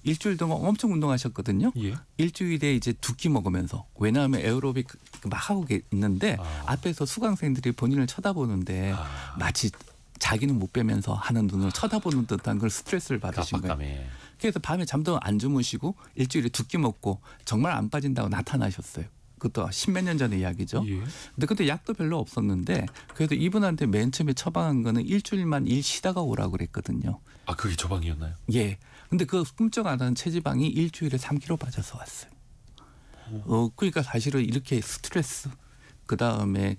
일주일 동안 엄청 운동하셨거든요. 일주일에 이제 2끼 먹으면서 왜냐하면 에어로빅 막 하고 있는데 앞에서 수강생들이 본인을 쳐다보는데 마치 자기는 못 빼면서 하는 눈을 쳐다보는 듯한 그런 스트레스를 받으신 거예요. 그래서 밤에 잠도 안 주무시고 일주일에 2끼 먹고 정말 안 빠진다고 나타나셨어요. 그것도 10몇 년 전의 이야기죠. 근데 그때 약도 별로 없었는데 그래도 이분한테 맨 처음에 처방한 거는 일주일만 일 쉬다가 오라고 그랬거든요. 그게 처방이었나요? 근데 그 꿈쩍 안 하는 체지방이 일주일에 3kg 빠져서 왔어요. 그러니까 사실은 이렇게 스트레스 그다음에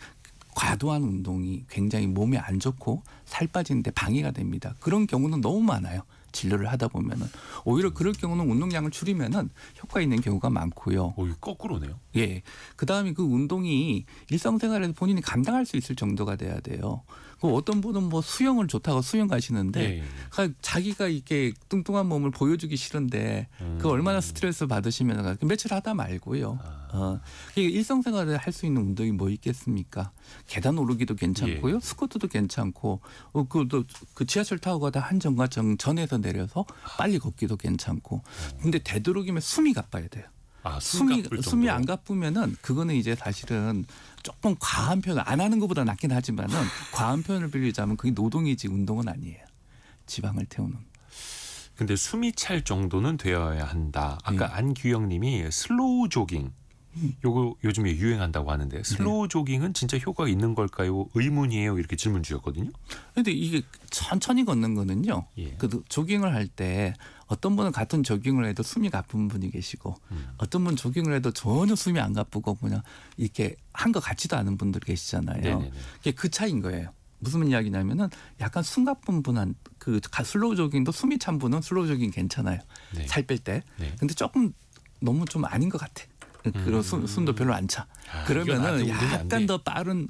과도한 운동이 굉장히 몸에 안 좋고 살 빠지는데 방해가 됩니다. 그런 경우는 너무 많아요. 진료를 하다 보면은 오히려 그럴 경우는 운동량을 줄이면은 효과 있는 경우가 많고요. 이거 거꾸로네요. 그다음에 그 운동이 일상생활에서 본인이 감당할 수 있을 정도가 돼야 돼요. 어떤 분은 뭐 수영을 좋다고 수영 가시는데 자기가 이렇게 뚱뚱한 몸을 보여주기 싫은데 그 얼마나 스트레스 받으시면 며칠 하다 말고요. 일상생활에 할 수 있는 운동이 뭐 있겠습니까? 계단 오르기도 괜찮고요. 스쿼트도 괜찮고 그 지하철 타고 가다 한 정거장 전에서 내려서 빨리 걷기도 괜찮고. 근데 되도록이면 숨이 가빠야 돼요. 숨이 안 가쁘면은 그거는 이제 사실은 조금 과한 표현 안 하는 것보다 낫긴 하지만은 과한 표현을 빌리자면 그게 노동이지 운동은 아니에요. 지방을 태우는. 근데 숨이 찰 정도는 되어야 한다. 아까 안규영님이 슬로우 조깅. 요거 요즘에 유행한다고 하는데 슬로우 조깅은 진짜 효과가 있는 걸까요? 의문이에요. 이렇게 질문 주셨거든요. 그런데 이게 천천히 걷는 거는요. 그 조깅을 할 때 어떤 분은 같은 조깅을 해도 숨이 가쁜 분이 계시고 어떤 분은 조깅을 해도 전혀 숨이 안 가쁘고 그냥 이렇게 한 것 같지도 않은 분들 계시잖아요. 그 차이인 거예요. 무슨 이야기냐면은 약간 숨가쁜 그 슬로우 조깅도 숨이 찬 분은 슬로우 조깅 괜찮아요. 네. 살 뺄 때. 네. 근데 조금 너무 좀 아닌 것 같아. 그리고 숨도 별로 안 차. 그러면은 약간 더 빠른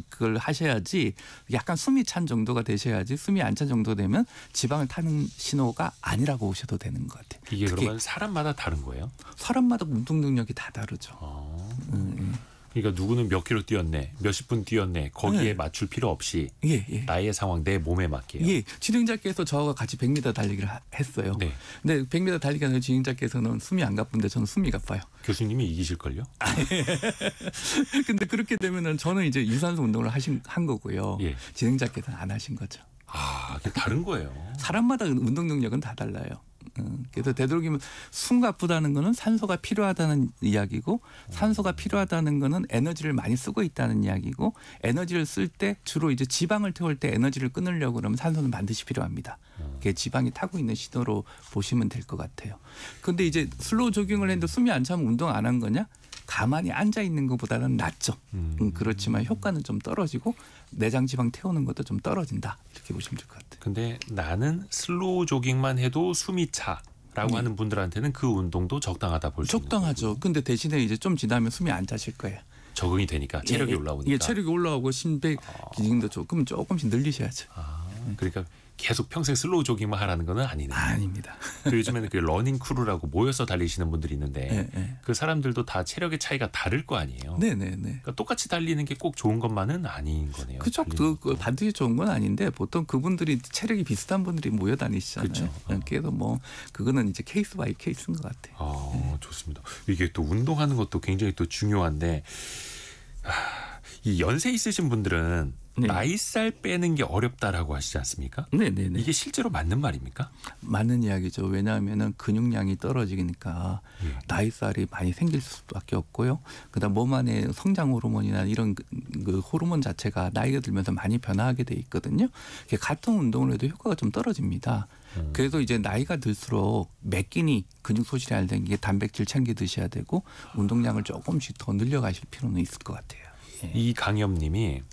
그걸 하셔야지 약간 숨이 찬 정도가 되셔야지 숨이 안 찬 정도 되면 지방을 타는 신호가 아니라고 보셔도 되는 것 같아요. 이게 그러면 사람마다 다른 거예요? 사람마다 운동 능력이 다 다르죠. 그러니까 누구는 몇 킬로 뛰었네, 몇십 분 뛰었네. 거기에 네. 맞출 필요 없이 예, 예. 나의 상황, 내 몸에 맞게요. 예, 진행자께서 저하고 같이 100m 달리기를 했어요. 네. 근데 100m 달리기 하는 진행자께서는 숨이 안 가쁜데 저는 숨이 가빠요. 교수님이 이기실걸요? 근데 그렇게 되면은 저는 이제 유산소 운동을 한 거고요. 예. 진행자께서는 안 하신 거죠. 아, 그게 다른 거예요. 사람마다 운동 능력은 다 달라요. 그래서 되도록이면 숨가 아프다는 거는 산소가 필요하다는 이야기고 산소가 필요하다는 거는 에너지를 많이 쓰고 있다는 이야기고 에너지를 쓸 때 주로 이제 지방을 태울 때 에너지를 끊으려고 그러면 산소는 반드시 필요합니다. 그게 지방이 타고 있는 신호로 보시면 될 것 같아요. 그런데 이제 슬로우 조깅을 했는데 숨이 안 차면 운동 안 한 거냐? 가만히 앉아 있는 것보다는 낫죠. 그렇지만 효과는 좀 떨어지고 내장 지방 태우는 것도 좀 떨어진다. 이렇게 보시면 될 것 같아요. 근데 나는 슬로우 조깅만 해도 숨이 차라고 하는 분들한테는 그 운동도 적당하다 볼 수 있는 적당하죠. 근데 대신에 이제 좀 지나면 숨이 안 차실 거예요. 적응이 되니까 체력이 올라오니까. 예, 체력이 올라오고 심폐 기능도 조금씩 늘리셔야죠. 그러니까 계속 평생 슬로우 조깅만 하라는 건 아니네요. 아닙니다. 그 요즘에는 그 러닝 크루라고 모여서 달리시는 분들이 있는데 네. 그 사람들도 다 체력의 차이가 다를 거 아니에요. 네네네. 그러니까 똑같이 달리는 게 꼭 좋은 것만은 아닌 거네요. 그죠. 그 반드시 좋은 건 아닌데 보통 그분들이 체력이 비슷한 분들이 모여 다니시잖아요. 그렇죠. 그래서 뭐 그거는 이제 케이스 바이 케이스인 것 같아요. 좋습니다. 이게 또 운동하는 것도 굉장히 또 중요한데 이 연세 있으신 분들은 네. 나이살 빼는 게 어렵다라고 하시지 않습니까? 네네네. 이게 실제로 맞는 말입니까? 맞는 이야기죠. 왜냐하면은 근육량이 떨어지니까 예. 나이살이 많이 생길 수밖에 없고요. 그다음 몸 안에 성장 호르몬이나 이런 그 호르몬 자체가 나이가 들면서 많이 변화하게 돼 있거든요. 같은 운동을 해도 효과가 좀 떨어집니다. 그래서 이제 나이가 들수록 매 끼니 근육 소실이 안 되는 게 단백질 챙겨 드셔야 되고 운동량을 조금씩 더 늘려가실 필요는 있을 것 같아요. 이 강엽님이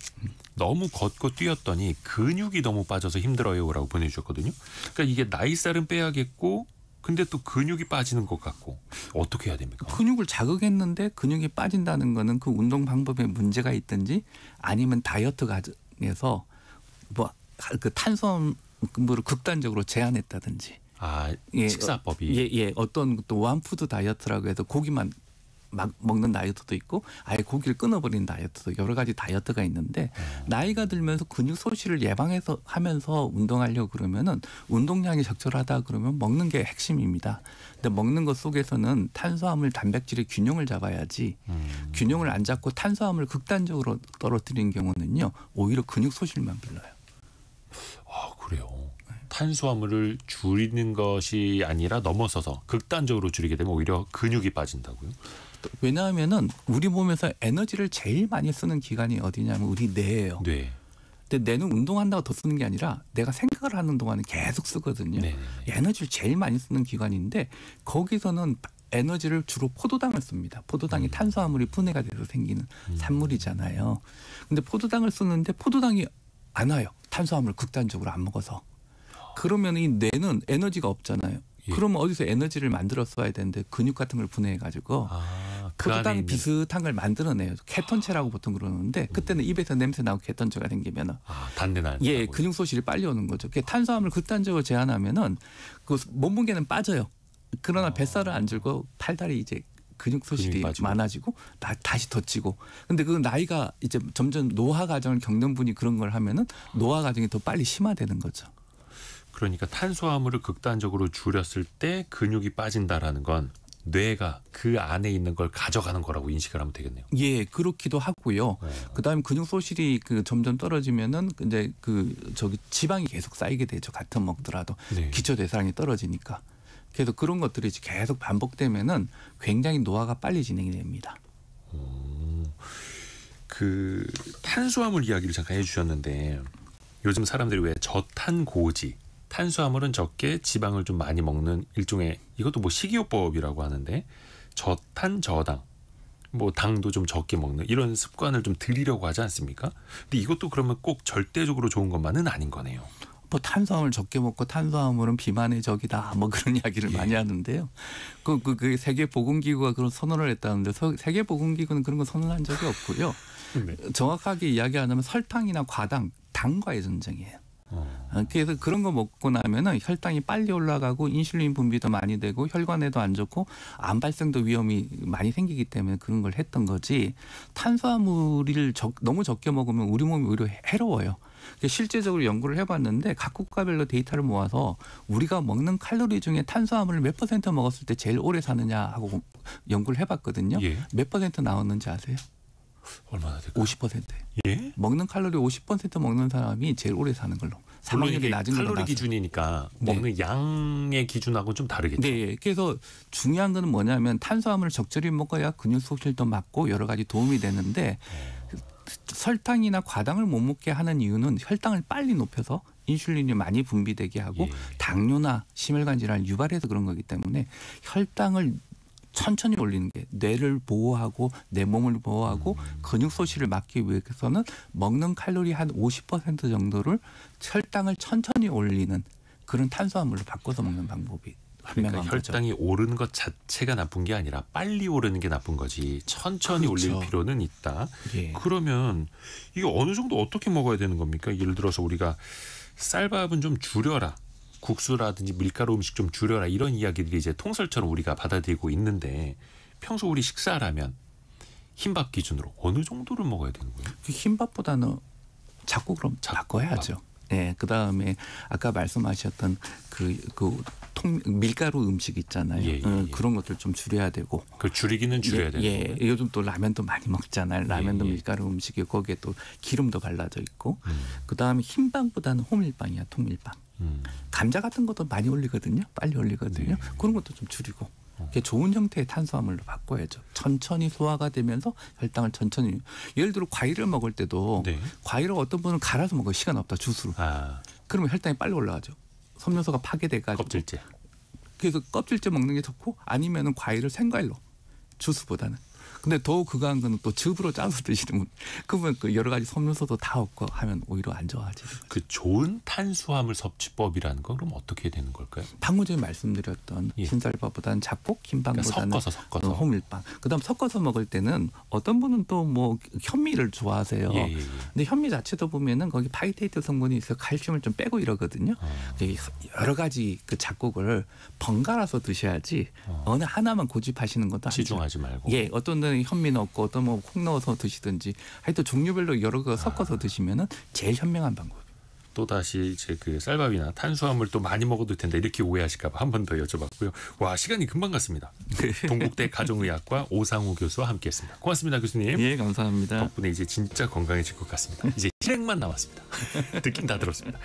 너무 걷고 뛰었더니 근육이 너무 빠져서 힘들어요라고 보내주셨거든요. 그러니까 이게 나이살은 빼야겠고 근데 또 근육이 빠지는 것 같고 어떻게 해야 됩니까? 근육을 자극했는데 근육이 빠진다는 거는 그 운동 방법에 문제가 있든지 아니면 다이어트 과정에서 뭐 그 탄수화물을 극단적으로 제한했다든지 식사법이 어떤 또 원푸드 다이어트라고 해서 고기만 막 먹는 다이어트도 있고 아예 고기를 끊어버리는 다이어트도 여러 가지 다이어트가 있는데 나이가 들면서 근육 소실을 예방해서 하면서 운동하려고 그러면은 운동량이 적절하다 그러면 먹는 게 핵심입니다. 근데 먹는 것 속에서는 탄수화물, 단백질의 균형을 잡아야지 균형을 안 잡고 탄수화물을 극단적으로 떨어뜨리는 경우는요 오히려 근육 소실만 불러요. 그래요. 탄수화물을 줄이는 것이 아니라 넘어서서 극단적으로 줄이게 되면 오히려 근육이 빠진다고요? 왜냐하면은 우리 몸에서 에너지를 제일 많이 쓰는 기관이 어디냐면 우리 뇌예요. 네. 근데 뇌는 운동한다고 더 쓰는 게 아니라 내가 생각을 하는 동안은 계속 쓰거든요. 네네네. 에너지를 제일 많이 쓰는 기관인데 거기서는 에너지를 주로 포도당을 씁니다. 포도당이 탄수화물이 분해가 돼서 생기는 산물이잖아요. 근데 포도당을 쓰는데 포도당이 안 와요. 탄수화물을 극단적으로 안 먹어서. 그러면 이 뇌는 에너지가 없잖아요. 예. 그러면 어디서 에너지를 만들어 써야 되는데 근육 같은 걸 분해해가지고 포도당 비슷한 걸 만들어내요. 케톤체라고 보통 그러는데 그때는 입에서 냄새 나고 케톤체가 생기면은 단내 나는 근육 소실이 빨리 오는 거죠. 탄수화물 극단적으로 제한하면은 그 몸무게는 빠져요. 그러나 뱃살은 안 줄고 팔다리 이제 근육 소실이 많아지고 다시 더 찌고. 근데 그 나이가 이제 점점 노화 과정을 겪는 분이 그런 걸 하면은 노화 과정이 더 빨리 심화되는 거죠. 그러니까 탄수화물을 극단적으로 줄였을 때 근육이 빠진다라는 건 뇌가 그 안에 있는 걸 가져가는 거라고 인식을 하면 되겠네요. 예, 그렇기도 하고요. 그다음에 근육 소실이 점점 떨어지면은 이제 지방이 계속 쌓이게 되죠. 같은 먹더라도 네. 기초 대사량이 떨어지니까. 그래서 그런 것들이 계속 반복되면은 굉장히 노화가 빨리 진행이 됩니다. 그 탄수화물 이야기를 잠깐 해주셨는데 요즘 사람들이 왜 저탄고지 탄수화물은 적게 지방을 좀 많이 먹는 일종의 이것도 뭐 식이요법이라고 하는데 저탄 저당 뭐 당도 좀 적게 먹는 이런 습관을 좀 들이려고 하지 않습니까? 근데 이것도 그러면 꼭 절대적으로 좋은 것만은 아닌 거네요. 뭐 탄수화물 적게 먹고 탄수화물은 비만의 적이다. 뭐 그런 이야기를 예. 많이 하는데요. 그 세계보건기구가 그런 선언을 했다는데 세계보건기구는 그런 거 선언한 적이 없고요. 네. 정확하게 이야기 안 하면 설탕이나 과당, 당과의 전쟁이에요. 그래서 그런 거 먹고 나면은 혈당이 빨리 올라가고 인슐린 분비도 많이 되고 혈관에도 안 좋고 암 발생도 위험이 많이 생기기 때문에 그런 걸 했던 거지. 탄수화물을 너무 적게 먹으면 우리 몸이 오히려 해로워요. 실제적으로 연구를 해봤는데 각 국가별로 데이터를 모아서 우리가 먹는 칼로리 중에 탄수화물을 몇 퍼센트 먹었을 때 제일 오래 사느냐 하고 연구를 해봤거든요. 예. 몇 퍼센트 나왔는지 아세요? 얼마나 될까요? 50%. 예? 먹는 칼로리 50% 먹는 사람이 제일 오래 사는 걸로. 물론 사망률이 이게 낮은 걸로 칼로리 나왔어요. 기준이니까 네. 먹는 양의 기준하고 좀 다르겠죠. 네, 그래서 중요한 거는 뭐냐면 탄수화물을 적절히 먹어야 근육 소실도 막고 여러 가지 도움이 되는데 설탕이나 과당을 못 먹게 하는 이유는 혈당을 빨리 높여서 인슐린이 많이 분비되게 하고 예. 당뇨나 심혈관 질환을 유발해서 그런 거기 때문에 혈당을 천천히 올리는 게 뇌를 보호하고 내 몸을 보호하고 근육 소실을 막기 위해서는 먹는 칼로리 한 50% 정도를 혈당을 천천히 올리는 그런 탄수화물로 바꿔서 먹는 방법이 그러니까 분명한 거죠. 혈당이 오르는 것 자체가 나쁜 게 아니라 빨리 오르는 게 나쁜 거지 천천히 그렇죠. 올릴 필요는 있다. 예. 그러면 이게 어느 정도 어떻게 먹어야 되는 겁니까? 예를 들어서 우리가 쌀밥은 좀 줄여라. 국수라든지 밀가루 음식 좀 줄여라. 이런 이야기들이 이제 통설처럼 우리가 받아들이고 있는데 평소 우리 식사라면 흰밥 기준으로 어느 정도를 먹어야 되는 거예요? 그 흰밥보다는 자꾸 그럼 바꿔야죠. 네, 그 다음에 아까 말씀하셨던 밀가루 음식 있잖아요. 예, 예. 그런 것들 좀 줄여야 되고. 그 줄이기는 줄여야 되는 거예요. 예, 요즘 또 라면도 많이 먹잖아요. 라면도 예, 예. 밀가루 음식이고 거기에 또 기름도 발라져 있고. 그 다음에 흰빵보다는 호밀빵이야, 통밀빵. 감자 같은 것도 많이 올리거든요. 빨리 올리거든요. 네. 그런 것도 좀 줄이고. 그게 좋은 형태의 탄수화물로 바꿔야죠. 천천히 소화가 되면서 혈당을 천천히. 예를 들어 과일을 먹을 때도 네. 과일을 어떤 분은 갈아서 먹어요. 시간 없다 주스로. 아, 그러면 혈당이 빨리 올라가죠. 섬유소가 파괴돼가지고. 껍질째. 그래서 껍질째 먹는 게 좋고 아니면은 과일을 생과일로 주스보다는. 근데 더 그거한 거는 또 즙으로 짜서 드시는 분. 그러면 그 여러 가지 섬유소도 다 없고 하면 오히려 안 좋아지죠. 그 좋은 탄수화물 섭취법이라는 건 그럼 어떻게 되는 걸까요? 방금 전에 말씀드렸던 예. 흰쌀밥보다는 작고 흰빵보다는 그러니까 섞어서. 호밀빵. 그다음 섞어서 먹을 때는 어떤 분은 또 뭐 현미를 좋아하세요. 예, 예, 예. 근데 현미 자체도 보면은 거기 파이테이트 성분이 있어 칼슘을 좀 빼고 이러거든요. 되게 여러 가지 그 작곡을 번갈아서 드셔야지 어느 하나만 고집하시는 것도 아니죠. 치중하지 말고. 예, 어떤 데는 현미 넣고 어떤 뭐 콩 넣어서 드시든지 하여튼 종류별로 여러 거 섞어서 드시면은 제일 현명한 방법. 또 다시 이제 그 쌀밥이나 탄수화물 또 많이 먹어도 된다 이렇게 오해하실까봐 한 번 더 여쭤봤고요. 와 시간이 금방 갔습니다. 동국대 가정의학과 오상우 교수와 함께했습니다. 고맙습니다, 교수님. 예, 감사합니다. 덕분에 이제 진짜 건강해질 것 같습니다. 이제 실행만 남았습니다. 듣긴 다 들었습니다.